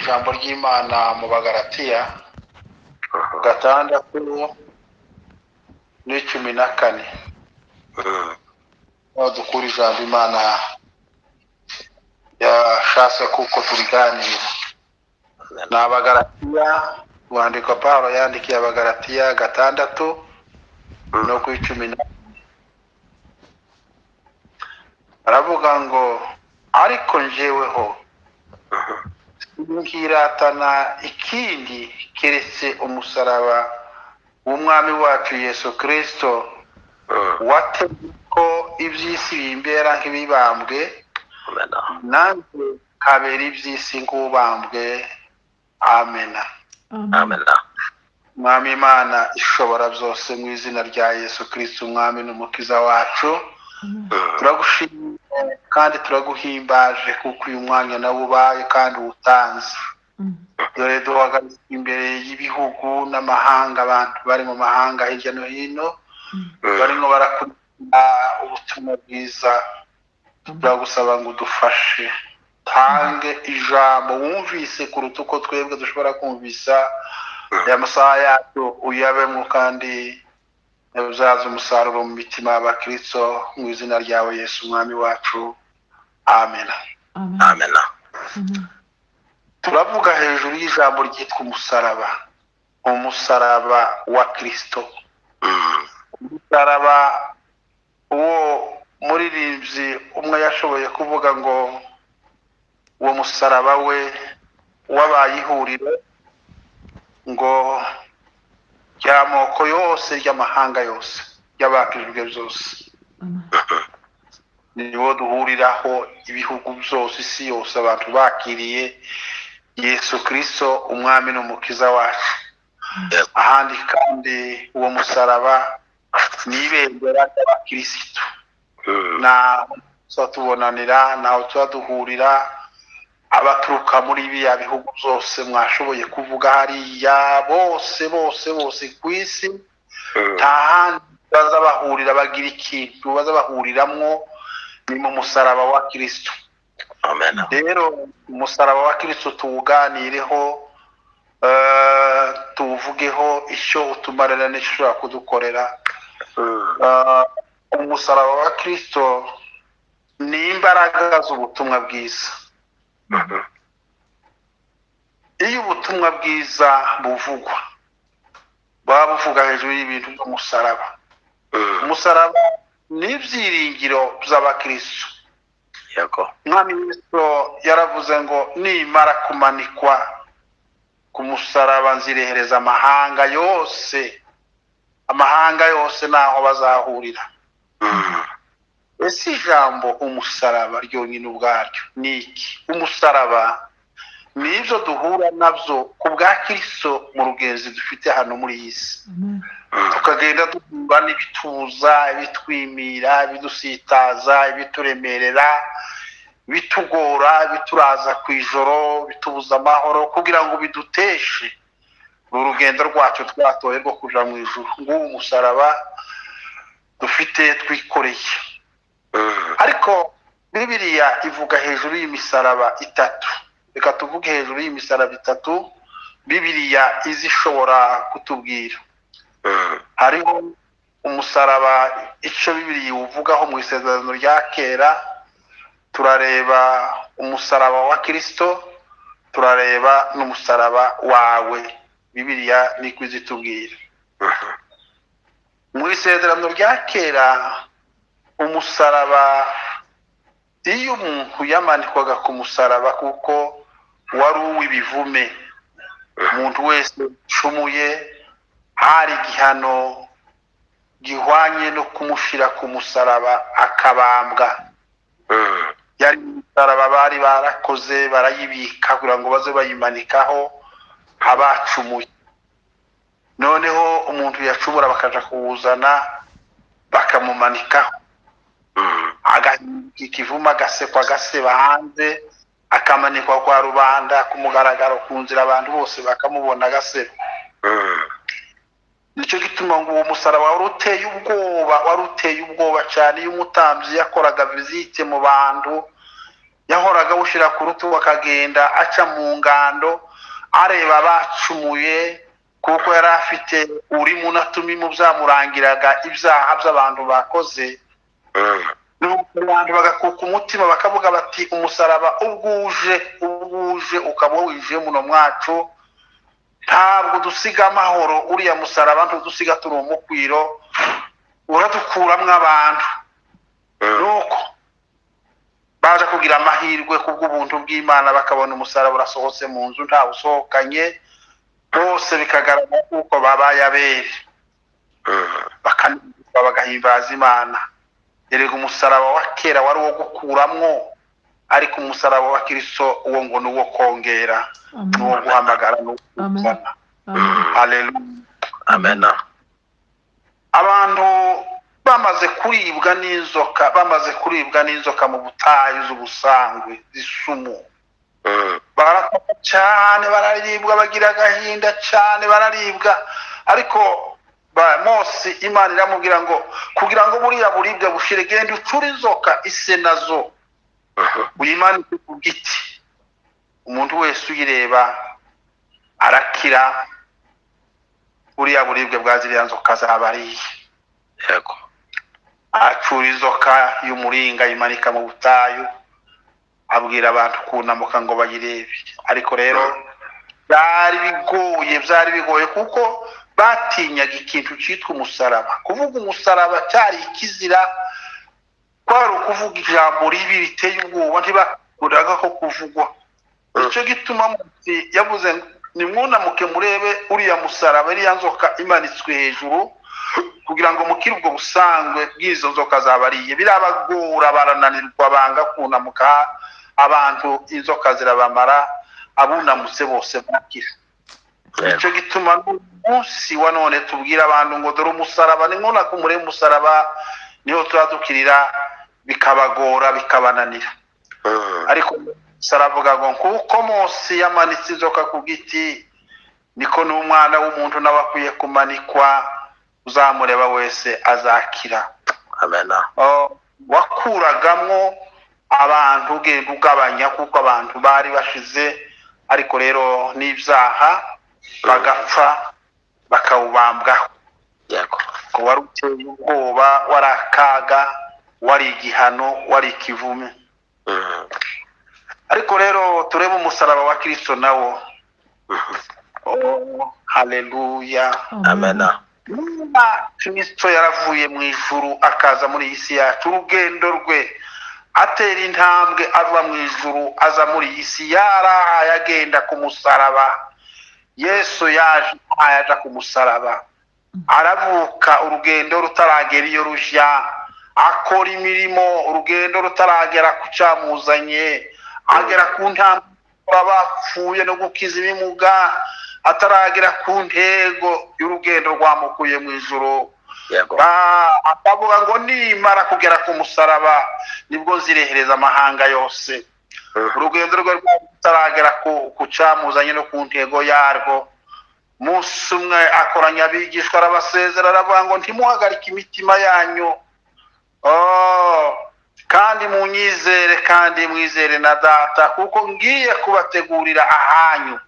ijambo ry'Imana mu Bagalatiya gatandatu n'icumi na kane. Dukura ijambo Imana yashatse kuko turiganira. Ni Abagalatiya, urwandiko Pawulo yandikiye Abagalatiya gatandatu no ku icumi na kane. Aravuga ngo ariko njyeweho nkiratana ikindi keretse umusaraba w'umwami wacu Yesu Kristo watemye ko iby'isi bimbera nk'ibibambwe nanjye kabera iby'isi nk'ubambwe. Amena. Amena. Mwami Imana ishobora byose, mu izina rya Yesu Kristo umwami n'umukiza wacu, turagushimiye kandi turaguhimbaje kuko uyu mwanya nawe ubaye kandi uwutanze. Dore duhagaze imbere y'ibihugu n'amahanga, abantu bari mu mahanga hirya no hino barimo barakurikira ubutumwa bwiza. Turagusaba ngo udufashe, tange ijambo wumvise kuruta uko twebwe dushobora kumvisa. Aya masaha yacu uyabemo kandi uzaza umusaruro mu mitima y'abakristo, mu izina ryawe Yesu umwami wacu. Amena. Amena. Turavuga hejuru y'ijambo ryitwa umusaraba, umusaraba wa Kristo. Umusaraba uwo muririmbyi umwe yashoboye kuvuga ngo uwo musaraba we wabaye ihuriro ngo ry'amoko yose, ry'amahanga yose, ry'abakijijwe byose. Niwo duhuriraho ibihugu byose, isi yose, abantu bakiriye Yesu Kristo umwami n'umukiza wacu. Ahandi kandi uwo musaraba ni ibendera ry'abakirisitu. Naho tubonanira, naho tuduhurira abaturuka muri biriya bihugu byose mwashoboye kuvuga hariya, bose ku isi nta handi baza bahurira bagira ikintu baza bahuriramwo, ni mu musaraba wa Kristo. Amen. Rero umusaraba wa Kristo tuwuganireho, tuvugeho icyo utumarira n'icyo ushobora kudukorera. Umusaraba wa Kristo ni imbaraga z'ubutumwa bwiza. Iyo ubutumwa bwiza buvugwa, baba buvuga hejuru y'ibintu by'umusaraba. Umusaraba ni ibyiringiro by'abakristo. Yego. Mwami Yesu yaravuze ngo nimara kumanikwa ku musaraba nzirehereza amahanga yose. Amahanga yose naho bazahurira. Ese ijambo umusaraba ryonyine ubwaryo ni iki? Umusaraba ni ibyo duhura nabyo ku bwa Kristo mu rugenzi dufite hano muri iyi si. Tukagenda duhura n'ibituza, ibitwimira, ibidusitaza, ibituremerera, bitugora, bituraza ku ijoro, bitubuza amahoro kugira ngo biduteshe urugendo rwacu twatoye rwo kuja mu ijuru. Nguwo umusaraba dufite twikoreye. Ariko Bibiliya ivuga hejuru y'imisaraba itatu. Reka tuvuge hejuru y'imisaraba itatu Bibiliya izishobora kutubwira. Hariho umusaraba, icyo Bibiliya uvugaho mu isezerano rya kera. Turareba umusaraba wa Kristo, turareba n'umusaraba wawe. Bibiliya niko izitubwira. Mu isezerano rya kera umusaraba, iyo umuntu yamanikwaga ku musaraba kuko wari uw'ibivume, umuntu wese ucumuye hari igihano gihwanye no kumushira ku musaraba akabambwa. Yari umusaraba bari barakoze barayibika kugira ngo baze bayimanikaho abacumuye. Noneho umuntu yacumura bakaja kuwuzana bakamumanikaho, ikivuma agasekwa agaseba hanze, akamanikwa kwa rubanda ku mugaragaro ku nzira, abantu bose bakamubona agaseba. Nicyo gituma ngo uwo musaraba wari uteye ubwoba cyane. Iyo umutambyi yakoraga visite mu bantu yahoraga awushyira ku rutugu akagenda aca mu ngando areba abacumuye, kuko yari afite uri mu natumimu byamurangiraga ibyaha by'abantu bakoze. Abantu bagakuka umutima bakavuga bati umusaraba ubwuje ukaba winjiye muno mwacu, ntabwo dusiga amahoro, uriya musaraba ntudusiga turi umukwiro, uradukuramwo abantu. Nuko baje kugira amahirwe kubw'ubuntu bw'Imana, bakabona umusaraba urasohotse mu nzu nta usohokanye, bose bikagaragara kuko babaye abere, bakanezerwa bagahimbaza Imana. Erega umusaraba wa kera wari uwo gukuramwo, ariko umusaraba wa Kristo uwo ngo ni uwo kongera, ni uwo guhamagara, ni uwo kuzana. Haleluya. Amen. Abantu bamaze kuribwa n'inzoka mu butayu z'ubusangwe z'isumu, barataka cyane, bararibwa, bagira agahinda cyane, bararibwa. Ariko Mose Imana iramubwira ngo kugira ngo buriya buribwe bushire, genda ucura inzoka ise nazo uyimanike ku giti, umuntu wese uyireba arakira, buriya buribwe bwa ziriya nzoka zabariye. Yego. Acura inzoka y'umuringa imanika mu butayu, abwira abantu kunamuka ngo bayirebe. Ariko rero byari bigoye kuko batinyaga ikintu cyitwa umusaraba. Kuvuga umusaraba cyari ikizira, kwari ukuvuga ijambo ribi riteye ubwoba, ntibakundaga ko kuvugwa. Nicyo gituma Mose yavuze nimwunamuke murebe uriya musaraba, iriya nzoka imanitswe hejuru, kugira ngo mukire ubwo busangwe bw'izo nzoka zabariye. Birabagora, barananirwa, banga kunamuka, abantu inzoka zirabamara, abunamutse bose bakira. Nicyo gituma umunsi wa none tubwira abantu ngo dore umusaraba, nimwunake murebe umusaraba, niho turadukirira, bikabagora, bikabananira. Ariko saravuga ngo kuko Mose yamanitse inzoka ku giti, niko n'umwana w'umuntu nawe akwiye kumanikwa, uzamureba wese azakira. Amen. Wakuragamwo abantu ugenda ugabanya, kuko abantu bari bashize, ariko rero n'ibyaha bagapfa bakawubambwaho. Yego. Ko wari uteye ubwoba, wari akaga, wari igihano, wari ikivume. Ariko rero turebe umusaraba wa Kristo nawo. Haleluya. Amen. Kristo yaravuye mu ijuru akaza muri iyi si yacu, urugendo rwe atera intambwe ava mu ijuru aza muri iyi si, yarahaye agenda ku musaraba. Yesu yaje aja ku musaraba, aravuka urugendo rutaragera iyo rujya, akora imirimo urugendo rutaragera ku cyamuzanye, agera ku ntambwe abapfuye no gukiza ibimuga, ataragera ku ntego y'urugendo rwamukuye mu ijuru. Akavuga ngo nimara kugera ku musaraba nibwo nzirehereza amahanga yose. Urugendo rwe rutaragera ku cyamuzanye no ku ntego yarwo. Umunsi umwe akoranya abigishwa, arabasezera, aravuga ngo ntimuhagarike imitima yanyu, kandi munyizere, kandi mwizere na Data, kuko ngiye kubategurira ahanyu.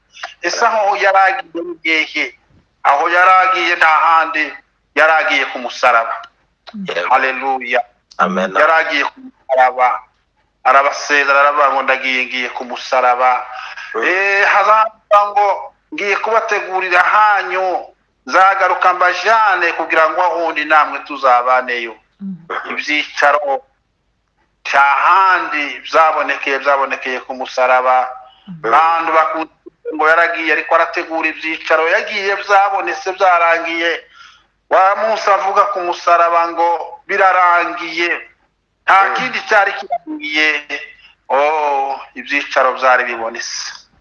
Ese aho yaragiye ngehe? Aho yaragiye nta handi, yaragiye ku musaraba. Haleluya. Amen. Yaragiye ku musaraba, arabasezera, aravuga ngo ngiye ku musaraba. Hazavuga ngo ngiye kubategurira ahanyu, zagaruka mbajane kugira ngo ahundi namwe tuzabaneyo. Ibyicaro cyahandi byabonekeye ku musaraba. Bantu bakunda ngo yaragiye, ariko arategura ibyicaro, yagiye byabonetse byarangiye. Wa Musa avuga ku musaraba ngo birarangiye, nta kindi cyari kirangiye. Ibyicaro byari bibonetse,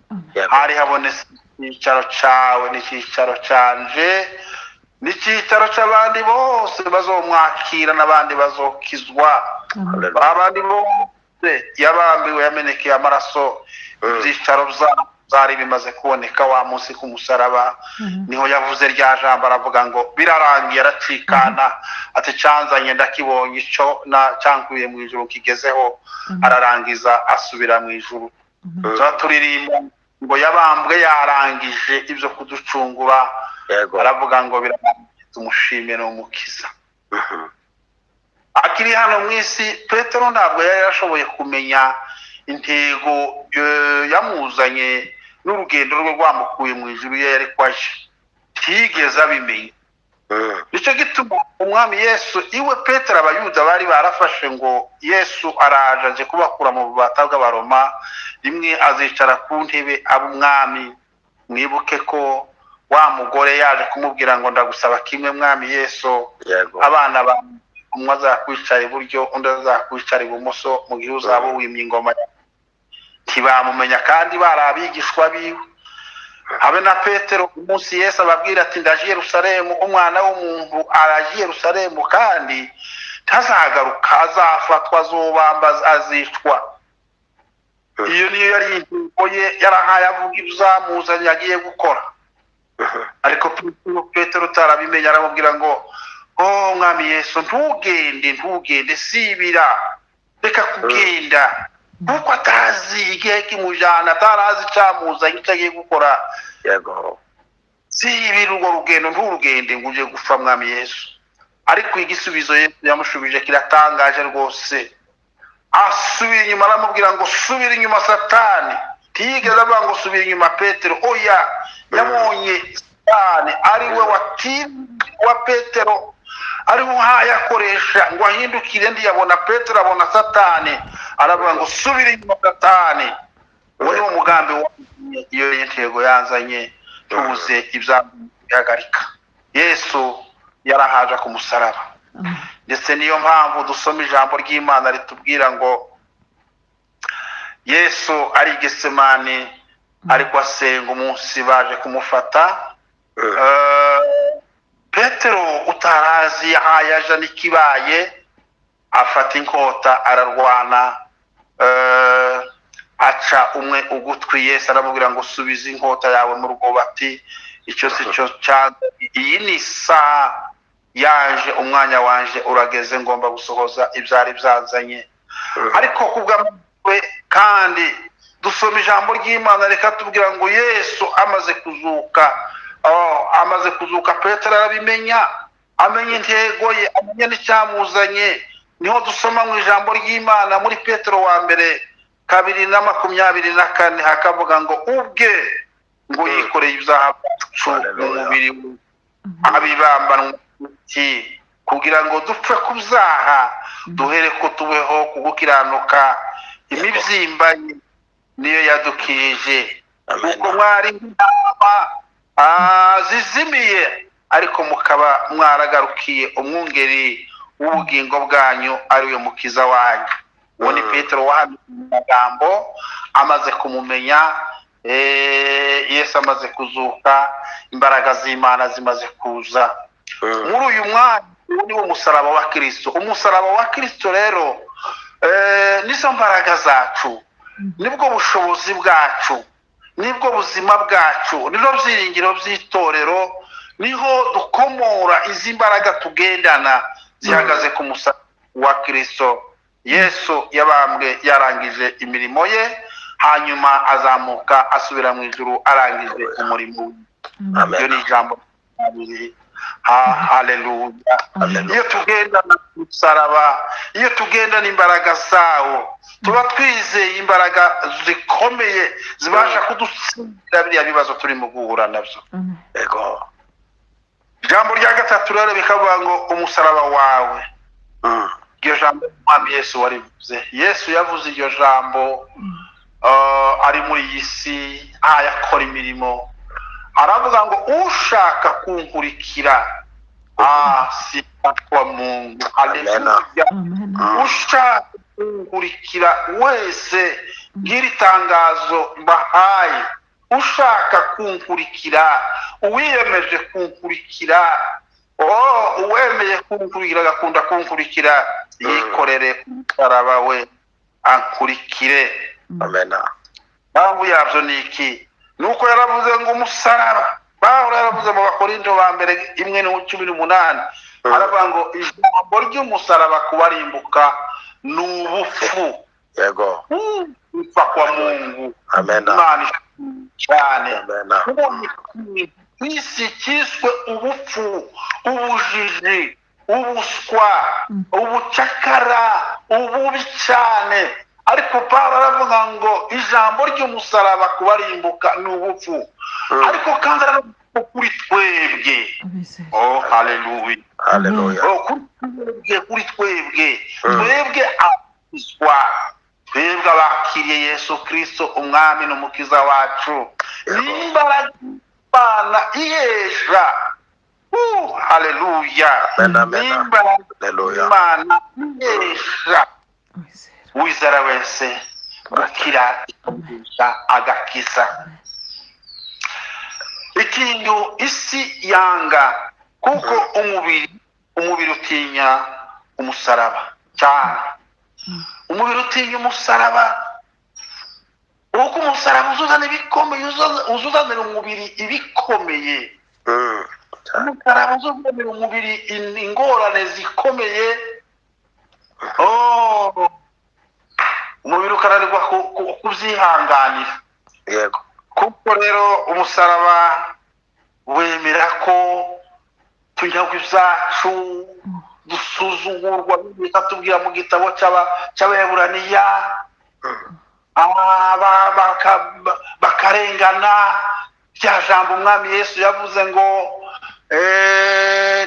hari habonetse icyicaro cyawe n'icyicaro cyanje, n'icyicaro cy'abandi bose bazomwakira, n'abandi bazokizwa. Abandi bose yabambiwe, yamenekeye amaraso, ibyicaro byabo zari bimaze kuboneka wa munsi ku musaraba niho yavuze rya jambo aravuga ngo birarangiye aracikana ati canzanye ndakibonye ico na cankuye mu ijuru kigezeho ararangiza asubira mu ijuru zaturirimba ngo yabambwe yarangije ibyo kuducungura aravuga ngo birarangiye tumushime no mukiza akiri hano mu isi Petero ntabwo yari yashoboye kumenya intego yamuzanye n'urugendo rwe rwamukuye mu ijuru yari kwaje tigeze abimenya nicyo gituma umwami Yesu iwe Petero abayuda bari barafashe ngo Yesu araje kubakura mu bubata bw'abaroma rimwe azicara ku ntebe ab'umwami mwibuke ko wa mugore yaje kumubwira ngo ndagusaba kimwe mwami Yesu abana ba umwe azakwicara iburyo undi azakwicara ibumoso mu gihe uzaba wimye ingoma ntibamumenya kandi barabigishwa biwe habe na Petero umunsi Yesu ababwira ati ndaje Yerusalemu umwana w'umuntu araje Yerusalemu kandi ntazagaruka azafatwa azobamba azicwa iyo niyo yari intego ye yarahaye avuga ibizamuzanye agiye gukora ariko Petero utarabimenya aramubwira ngo oh mwami Yesu ntugende sibira reka kugenda kuko atazi igihe kimujana atarazi camuzanye icyo agiye gukora sibira urwo rugendo nturugende ngo uje gupfa mwami Yesu ariko igisubizo Yesu yamushubije kiratangaje rwose asubira inyuma aramubwira ngo subira inyuma Satani tigeze avuga ngo subira inyuma Petero oya yabonye Satani ari we wa Petero ari uhayakoresha ngo ahindukire ndi yabona Petero abona Satani aravuga ngo subira inyuma Satani uwo ni umugambi iyo intego yazanye tubuze ibyahagarika Yesu yarahaje ku musaraba ndetse niyo mpamvu dusoma ijambo ry'Imana ritubwira ngo Yesu ari Getsemani ariko asenga umunsi baje kumufata Petero utarazi yahayaje n'ikibaye afata inkota ararwana aca umwe ugutwi Yesu aramubwira ngo subiza inkota yawe mu rugobati icyo si cyo iyi ni isaha yaje umwanya wanje urageze ngomba gusohoza ibyari byazanye ariko kubw'amwe kandi dusoma ijambo ry'Imana reka tubwira ngo Yesu amaze kuzuka Petero arabimenya amenya intego ye amenya n'icyamuzanye niho dusoma mu ijambo ry'Imana muri Petero wa mbere 2:24 hakavuga ngo ubwe ngo yikoreye ibyaha byacu mu mubiri we abibambanwa kugira ngo dupfe ku byaha duhere ko tubeho kugukiranuka imibyimba niyo yadukije kuko mwari intama zizimiye ariko mukaba mwaragarukiye umwungeri w'ubugingo bwanyu ari we mukiza wanyu uwo ni Petero wahamye amagambo amaze kumumenya Yesu amaze kuzuka imbaraga z'Imana zimaze kuza muri uyu mwanya ni wo musaraba wa Kristo umusaraba wa Kristo rero nizo mbaraga zacu nibwo bushobozi bwacu nibwo buzima bwacu nizo byiringiro by'itorero niho dukomora izi mbaraga tugendana zihagaze ku musaraba wa Kristo Yesu yabambwe yarangije imirimo ye hanyuma azamuka asubira mu ijuru arangije umurimo iyo ni ijambo haleluya iyo tugendana musaraba iyo tugendana imbaraga zawo tuba twizeye imbaraga zikomeye zibasha kudutsindira biriya bibazo turi mu guhura nabyo yego ijambo rya gatatu rero bikavuga ngo umusaraba wawe iryo jambo umwami Yesu warivuze Yesu yavuze iryo jambo ari muri iyi si yakora imirimo aravuga ngo ushaka kunkurikira si kwa Mungu haleluya ushaka kunkurikira wese ngiri tangazo bahaye ushaka kunkurikira uwiyemeje kunkurikira uwemeye kunkurikira agakunda kunkurikira yikorere umusaraba we ankurikire amena mpamvu yabyo ni iki nuko yaravuze ngo umusaraba. Pawulo yaravuze mu Bakorinto ba mbere 1:18 aravuga ngo ijambo ry'umusaraba kubarimbuka ni ubupfu. Yego. Upfa kwa Mungu. Amen. Imana cyane. Amen. Isi kiswe ubupfu, ubujiji, ubuswa, ubucakara, ububi cyane. Ariko Pawulo aravuga ngo ijambo ry'umusaraba kubarimbuka ni ubupfu. Ariko kandi aravuga kuri twebwe. Oh, haleluya. Haleluya. Oh, kuri twebwe. Twebwe abiswa. Twebwe abakiriye Yesu Kristo umwami n'umukiza wacu. N'imbaraga Imana ihesha. Haleluya. Haleluya. Imana ihesha uwizera wese gukira ikamugisha agakiza. Ikintu isi yanga kuko umubiri utinya umusaraba cyane. Umubiri utinya umusaraba. Uko umusaraba uzuzana ibikomeye, uzuzanira umubiri ibikomeye. Umusaraba uzuzanira umubiri ingorane zikomeye. Umubiri ukananirwa kubyihanganira. Yego. Kuko rero umusaraba wemera ko tunyagwa ibyacu, dusuzugurwa, bikatubwira mu gitabo cy'Abaheburaniya, bakarengana rya jambo umwami Yesu yavuze ngo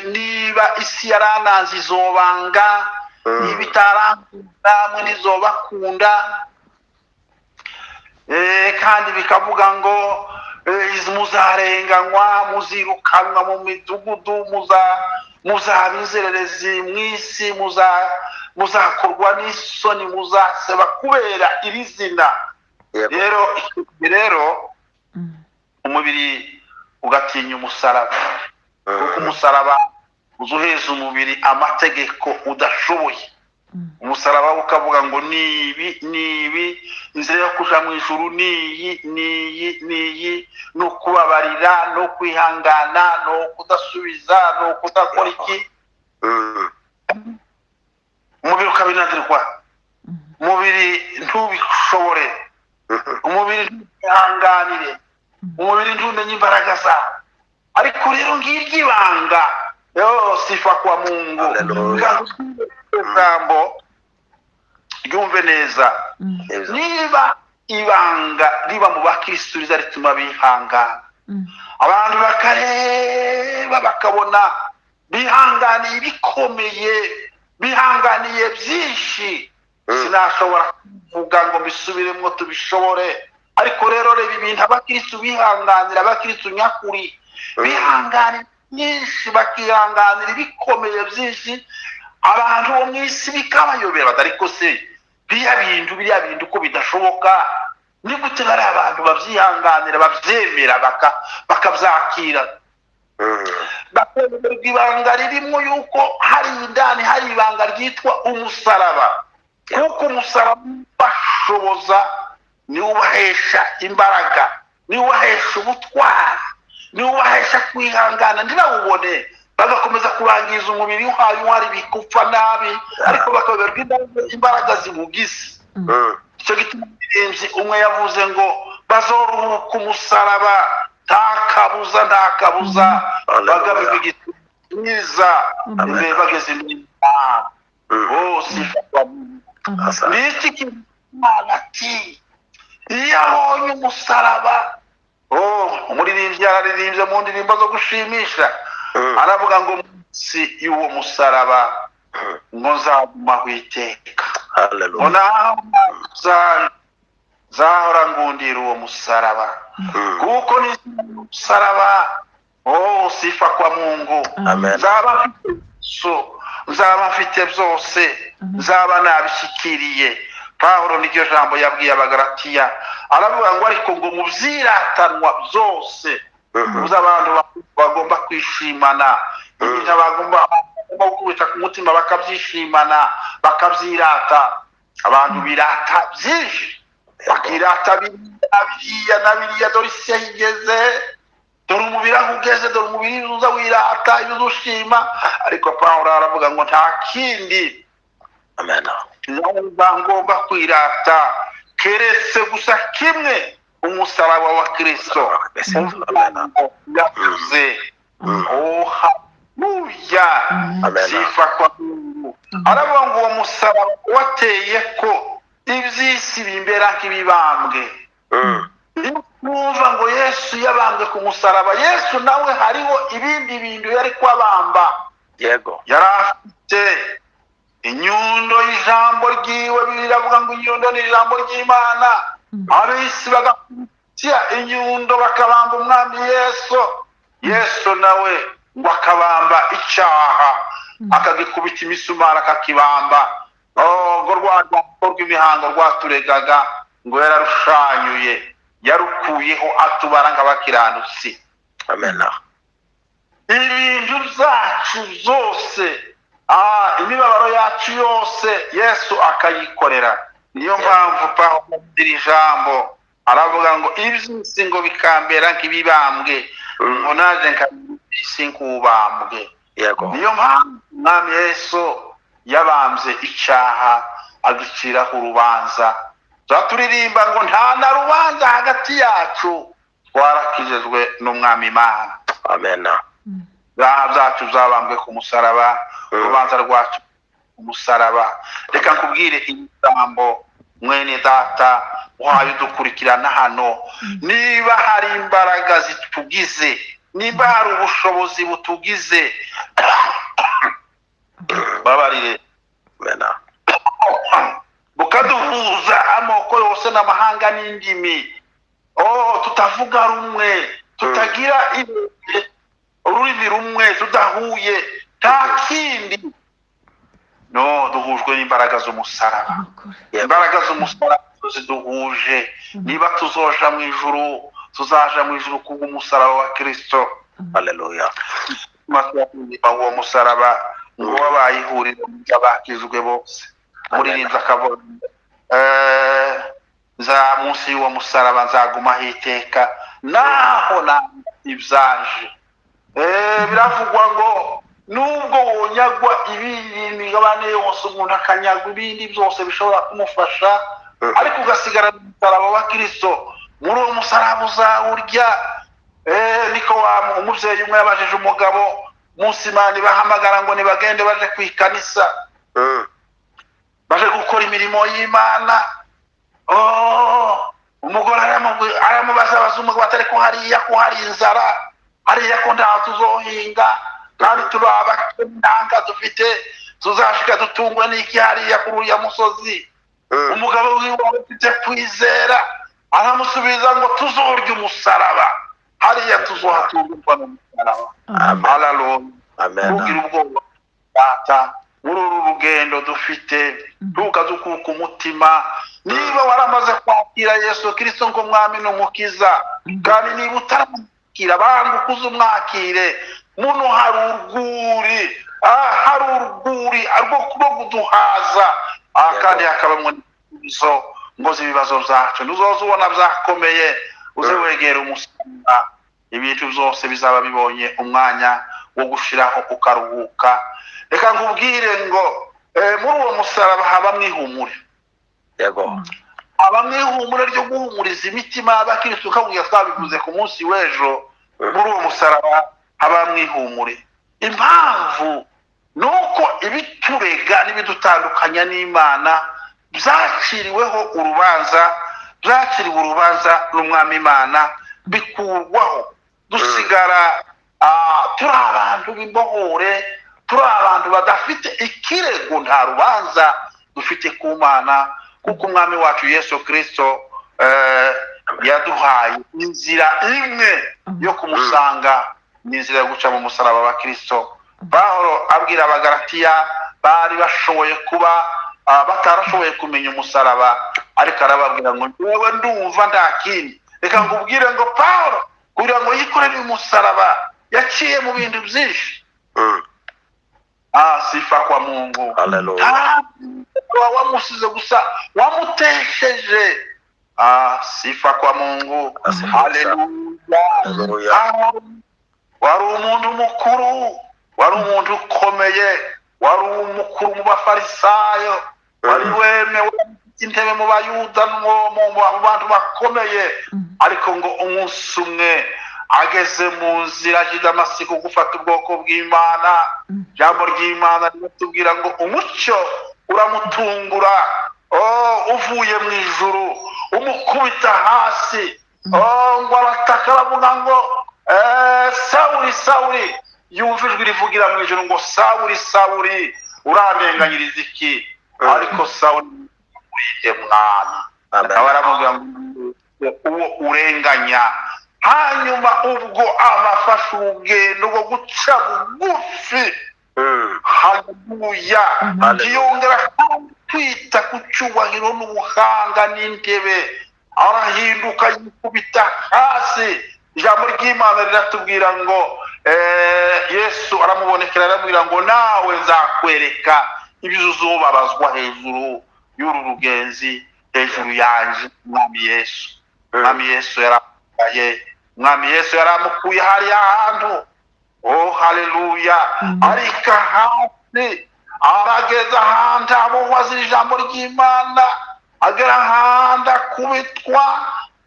niba isi yarananze izobanga, niba itarankunze namwe ntizobakunda. Kandi bikavuga ngo muzarenganywa, muzirukanwa mu midugudu, muzaba inzererezi mu isi, muzakorwa n'isoni, muzaseba kubera iri zina. Rero umubiri ugatinya umusaraba, kuko umusaraba uzuheza umubiri amategeko udashoboye. Umusaraba ukavuga ngo nibi inzira yo kuja mu ijuru niyi no kubabarira, no kwihangana, no kudasubiza, no kudakora iki. Umubiri ukabinanirwa, umubiri ntubishobore, umubiri ntubihanganire, umubiri ntumenye imbaraga zawo. Ariko rero ngiryo ibanga. Sifa kwa Mungu. Jambo ryumve neza. Niba ibanga riba mu bakristo riza rituma bihangana, abantu bakareba bakabona bihanganiye ibikomeye, bihanganiye byinshi, sinashobora kuvuga ngo mbisubiremo tubishobore. Ariko rero reba ibintu abakristo bihanganira, abakristo nyakuri bihanganira byinshi, bakihanganira ibikomeye byinshi. Abantu bo mu isi bikabayobera, ariko se biriya bintu ko bidashoboka, ni gute bari abantu babyihanganira, babyemera, bakabyakira, bakemererwa ibanga ririmo yuko hari indani hari ibanga ryitwa umusaraba. Kuko umusaraba ubashoboza, niwo ubahesha imbaraga, niwo ubahesha ubutwari, niwo ubahesha kwihangana ntibawubone, bagakomeza kurangiza umubiri hari bikupfa nabi, ariko bakaberwa imbaraga zimugize. Icyo gituma umwe yavuze ngo bazoruhuka umusaraba nta kabuza, bagabirwa igitumiza bageze imana. Ni iki Imana ati iyo abonye umusaraba. Umuririmbyi yararirimbye mu ndirimbo zo gushimisha, aravuga ngo munsi y'uwo musaraba ngo nzagumaho iteka. Zahora ngundira uwo musaraba, kuko ni umusaraba. Sifa kwa Mungu. Nzaba mfite byose, nzaba nabishyikiriye. Pawulo niryo jambo yabwiye Abagalatiya, aravuga ngo ariko ngo mu byiratanwa byose uza abantu bagomba kwishimana, ibintu bagomba gukubita ku mutima bakabyishimana, bakabyirata. Abantu birata byinshi, bakirata biriya na biriya, dore isi yigeze, dore umubiri aho ugeze, dore umubiri uza wirata ibyo ushima. Ariko Pawulo aravuga ngo nta kindi ngomba kwirata keretse gusa kimwe, umusaraba wa Kristo. Yavuze haleluya, sifa kwa Mungu. Aravuga ngo uwo musaraba wateye ko iby'isi bimbera nk'ibibambwe. Numva ngo Yesu yabambwe ku musaraba, Yesu nawe hariho ibindi bintu yari kwabamba. Yari afite inyundo y'ijambo ryiwe, biravuga ngo inyundo ni ijambo ry'Imana. Ab'isi bagakurikiza inyundo bakabamba umwami Yesu. Yesu nawe ngo akabamba icyaha, akagikubita imisumari akakibamba. Ngo rw'imihango rwaturegaga ngo yararushanyuye, yarukuyeho atubara nk'abakiranutsi. Ibintu byacu zose, imibabaro yacu yose Yesu akayikorera. Niyo mpamvu Pawulo iri jambo aravuga ngo iby'isi ngo bikambera nk'ibibambwe, ngo naje nk'isi nk'ubambwe. Niyo mpamvu umwami Yesu yabambye icyaha agiciraho urubanza. Turirimba ngo nta na rubanza hagati yacu, twarakijijwe n'umwami Imana. Ibyaha byacu zabambwe ku musaraba, urubanza rwacu ku musaraba. Reka nkubwire ijambo mwene data wayo dukurikirana hano, niba hari imbaraga zitugize, niba hari ubushobozi butugize, babarire bukaduhuza amoko yose n'amahanga n'indimi, tutavuga rumwe, tutagira ururimi rumwe, tudahuye, nta kindi, duhujwe n'imbaraga z'umusaraba. Imbaraga z'umusaraba ziduhuje. Niba tuzoja mu ijuru, tuzaja mu ijuru kubw'umusaraba wa Kristo. Haleluya. Uwo musaraba ngo wabaye ihuriro ry'abakijwe bose. Muririnze akavuga za munsi y'uwo musaraba nzagumaho iteka, naho ibyaje. Biravugwa ngo nubwo wonyagwa imigabane yose, umuntu akanyagwa ibindi byose bishobora kumufasha, ariko ugasigara mu musaraba wa Kristo. Muri uwo musaraba uzawurya. Niko umubyeyi umwe yabajije umugabo munsi Imana bahamagara ngo nibagende baje ku ikanisa, baje gukora imirimo y'Imana. Umugore aramubaza umugabo atari ko hari inzara, hariya ko ntaho tuzohinga, kandi turi abakennanga dufite, tuzashika dutungwa n'iki hariya kuri uriya musozi. Umugabo wiwe afite kwizera aramusubiza ngo tuzorya umusaraba, hariya tuzohatungwa n'umusaraba. Haleluya. Ugira ubwoba data, muri uru rugendo dufite, ntukazukuka umutima. Niba waramaze kwakira Yesu Kristo ngo mwami n'umukiza, kandi niba utaramwakira banguka uzumwakire. Muno hari urwuri rwo kuduhaza, kandi hakabamwe n'ibibazo ngo z'ibibazo byacu ntuzoze ubona byakomeye, uze wegera umusaraba, ibintu byose bizaba bibonye umwanya wo gushiraho ukaruhuka. Reka nkubwire ngo muri uwo musaraba habamwo ihumure. Habamwo ihumure ryo guhumuriza imitima y'abakristo, kabuye twabivuze ku munsi w'ejo. Muri uwo musaraba habamwo ihumure. Impamvu nuko ibiturega n'ibidutandukanya n'Imana byaciriweho urubanza, byaciriwe urubanza n'umwami Imana, bikurwaho. Dusigara turi abantu b'imbohore, turi abantu badafite ikirego, nta rubanza dufite ku Mana, kuko umwami wacu Yesu Kristo yaduhaye inzira imwe yo kumusanga, n'inzira yo guca mu musaraba wa Kristo. Pawulo abwira abagalatiya bari bashoboye kuba batarashoboye kumenya umusaraba, ariko arababwira ngo njyewe ndumva nta kindi. Reka nkubwire ngo Pawulo kugira ngo yikorere umusaraba yaciye mu bintu byinshi. Sifa kwa Mungu. Haleluya. Wamusize gusa, wamutesheje Sifa kwa Mungu. Haleluya. Haleluya. Wari umuntu mukuru, wari umuntu ukomeye, wari umukuru mu bafarisayo, wari wemewe intebe mu bayuda mu bantu bakomeye, ariko ngo umunsi umwe ageze mu nzira ya Damasiko gufata ubwoko bw'Imana, ijambo ry'Imana ritubwira ngo umucyo uramutungura, uvuye mu ijuru umukubita hasi, ngo arataka aravuga ngo Sawuli, Sawuli, yumva ijwi rivugira mu ijuru ngo Sawuli, Sawuli, urandenganyiriza iki? Ariko Sawuli urinde mwana, akaba aramubwira ngo uwo urenganya. Hanyuma ubwo abafashe urugendo rwo guca bugufi, haleluya, yongera kwita ku cyubahiro n'ubuhanga n'intebe, arahinduka yikubita hasi. Ijambo ry'Imana riratubwira ngo Yesu aramubonekera aramubwira ngo nawe nzakwereka ibyo uzobabazwa hejuru y'uru rugenzi, hejuru yanjye. Mwami Yesu yaramukuye, Mwami Yesu yaramukuye hariya hantu, haleluya, ariko hasi arageza ahantu abohwaza ijambo ry'Imana, agera ahantu akubitwa,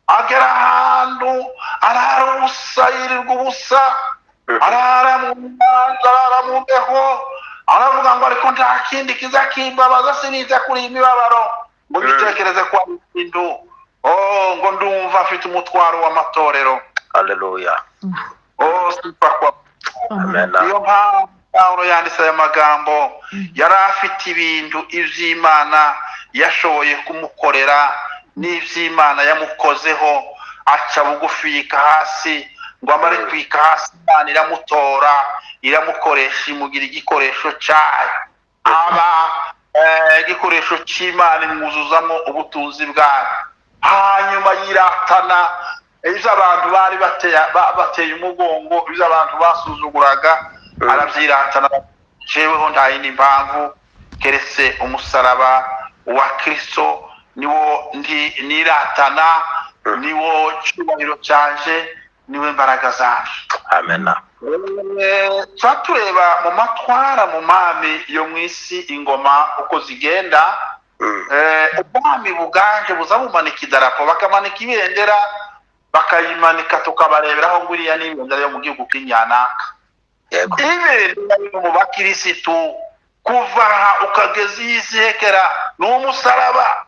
agera ahantu arara ubusa, yirirwa ubusa, arara mu nyanja, arara mu mbeho, aravuga ngo ariko nta kindi kiza kimbabaza, sinita kuri iyi mibabaro ngo mbitekereze ko ari ibintu, ngo ndumva afite umutwaro w'amatorero. Haleluya. Sifa kwa Amen. Iyo mpamvu Pawulo yanditse aya magambo, yari afite ibintu iby'Imana yashoboye kumukorera n'iby'Imana yamukozeho, aca bugufi yika hasi, ngo amare kwika hasi Imana iramutora, iramukoresha, imugira igikoresho cyayo, aba igikoresho cy'Imana, imwuzuzamo ubutunzi bwayo. Hanyuma yiratana ibyo abantu bari bateye umugongo, ibyo abantu basuzuguraga, arabyiratana, jeweho nta yindi mpamvu keretse umusaraba wa Kristo, niwo niratana, niwo cyubahiro cyanje, niwe mbaraga zacu. Amen. Tureba mu matwara mu mami yo mu isi, ingoma uko zigenda, ubwami buganje buza bumanika idarapo, bakamanika ibendera, bakayimanika tukabareberaho ngo iriya ni ibendera yo mu gihugu k'inyanaka. Ibendera yo mu bakirisitu kuva aha ukageza iyi sihekera ni umusaraba.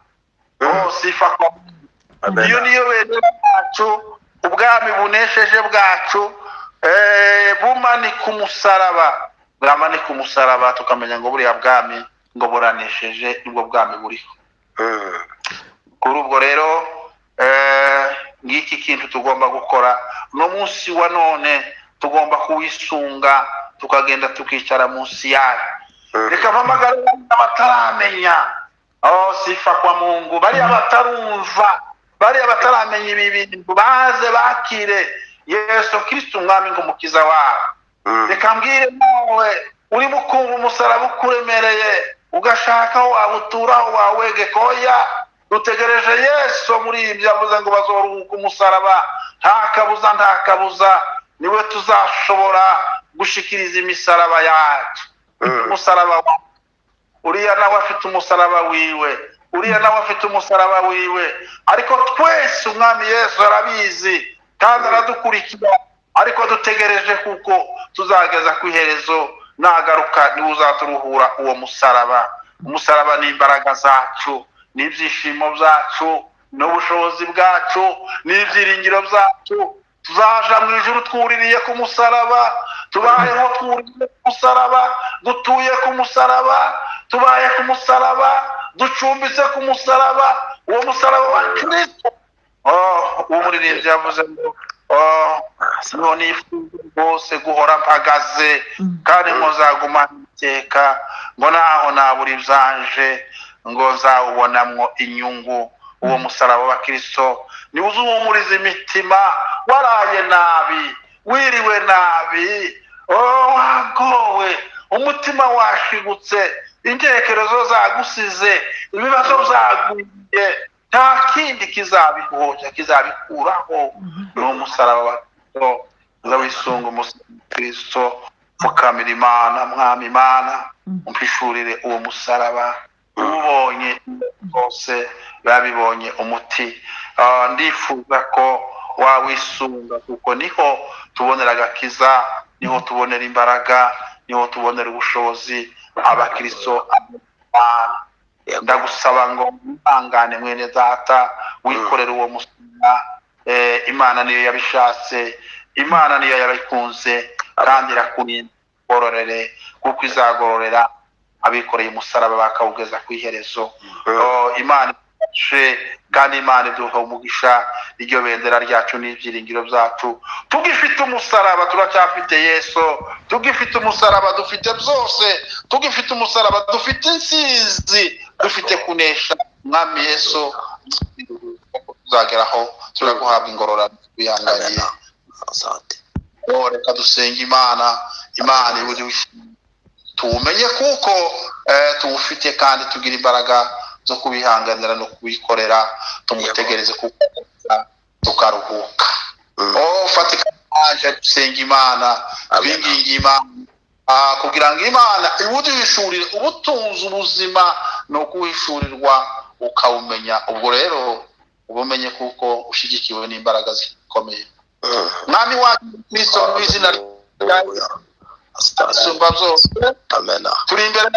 Sifa kwa Mungu. Iyo niyo bendera bwacu, ubwami bunesheje bwacu, bumanika umusaraba, bwamanika umusaraba, tukamenya ngo buriya bwami ngo buranesheje, nibwo bwami buriho. Kuri ubwo rero ngiki kintu tugomba gukora no munsi wa none, tugomba kuwisunga, tukagenda tukicara munsi yayo. Reka mpamagara abataramenya, sifa kwa Mungu, bari abatarumva, bari abataramenya ibi bintu, baze bakire Yesu Kristo umwami ngo mukiza wabo. Reka mbwire nawe uri mukumva umusaraba ukuremereye, ugashaka wabuturaho wawegeka, oya, dutegereje Yesu muri ibyo yavuze ngo bazoruhuka umusaraba, nta kabuza niwe tuzashobora gushikiriza imisaraba yacu. Umusaraba uriya nawe afite umusaraba wiwe, uriya nawe afite umusaraba wiwe, ariko twese umwami Yesu arabizi kandi aradukurikira, ariko dutegereje kuko tuzageza ku iherezo, nagaruka niwe uzaturuhura uwo musaraba. Umusaraba ni imbaraga zacu, n'ibyishimo byacu, n'ubushobozi bwacu, n'ibyiringiro byacu. Tuzaja mu ijuru twuririye ku musaraba, tubayeho twuririye ku musaraba, dutuye ku musaraba, tubaye ku musaraba, ducumbitse ku musaraba, uwo musaraba wa Kristo. Umuririmbyi yavuze ngo niho nifuza rwose guhora mpagaze, kandi ngo nzaguma iteka, ngo naho nabura ibyanje, ngo nzawubonamwo inyungu. Uwo musaraba wa Kristo ni uzumuriza imitima, waraye nabi, wiriwe nabi, wagowe, umutima washigutse, intekerezo zagusize, ibibazo byagwiye, nta kindi kizabihoja kizabikuraho ni umusaraba wa Kristo. Uzawisunga umusaraba wa Kristo, pfukamira Imana, mwami Imana, umpishurire uwo musaraba. Ubonye bose babibonye umuti. Ndifuza ko wawisunga, kuko niho tubonera agakiza, niho tubonera imbaraga, niho tubonera ubushobozi. Abakristo ndagusaba ngo mwihangane mwene data, wikorere uwo musaraba. Imana niyo yabishatse, Imana niyo yabikunze, kandi irakurinda gororere, kuko izagororera abikoreye umusaraba bakawugeza ku iherezo. Imana kandi Imana iduha umugisha. Iryo bendera ryacu n'ibyiringiro byacu. Tugifite umusaraba turacyafite Yesu, tugifite umusaraba dufite byose, tugifite umusaraba dufite insinzi, dufite kunesha. Mwami Yesu, tuzageraho turaguhabwa ingororano bihanganiye. Reka dusenge Imana. Imana ibuze tumenye kuko tuwufite, kandi tugira imbaraga zo kubihanganira no kubikorera. Tumutegereze kuko tukaruhuka. Fatika aje dusenge Imana, twinginge Imana kugira ngo Imana ibuduhishurire ubutunzi, ubuzima no kuhishurirwa ukawumenya. Ubwo rero ubumenye kuko ushigikiwe n'imbaraga zikomeye. Mwami wacu Kristo, mu izina asumba byose, turi imbere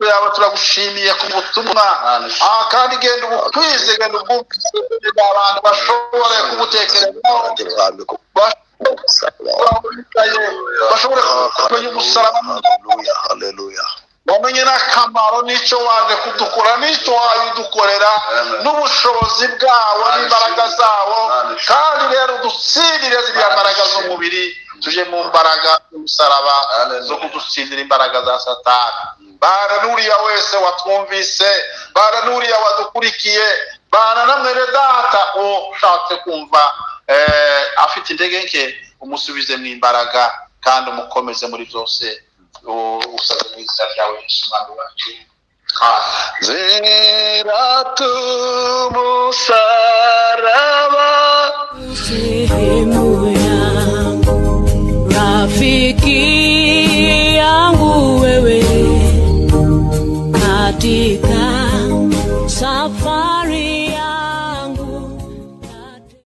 yawe, turagushimiye ku butumwa. Kandi genda ubukwize, genda ubwumvise, abantu bashobore kubutekerezaho, bashobore kumenya umusaraba, bamenye n'akamaro n'icyo waje kudukora, n'icyo wabidukorera, n'ubushobozi bwawo n'imbaraga zawo. Kandi rero udutsindire ziriya mbaraga z'umubiri, tuje mu mbaraga z'umusaraba zo kudutsindira imbaraga za Satani. Bana n'uriya wese watwumvise, bana n'uriya wadukurikiye, bana na mwene data ushatse kumva afite intege nke, umusubize mu imbaraga kandi umukomeze muri byose. Usabye mu izina ryawe Yesu Mwami wacu. Zera tu musa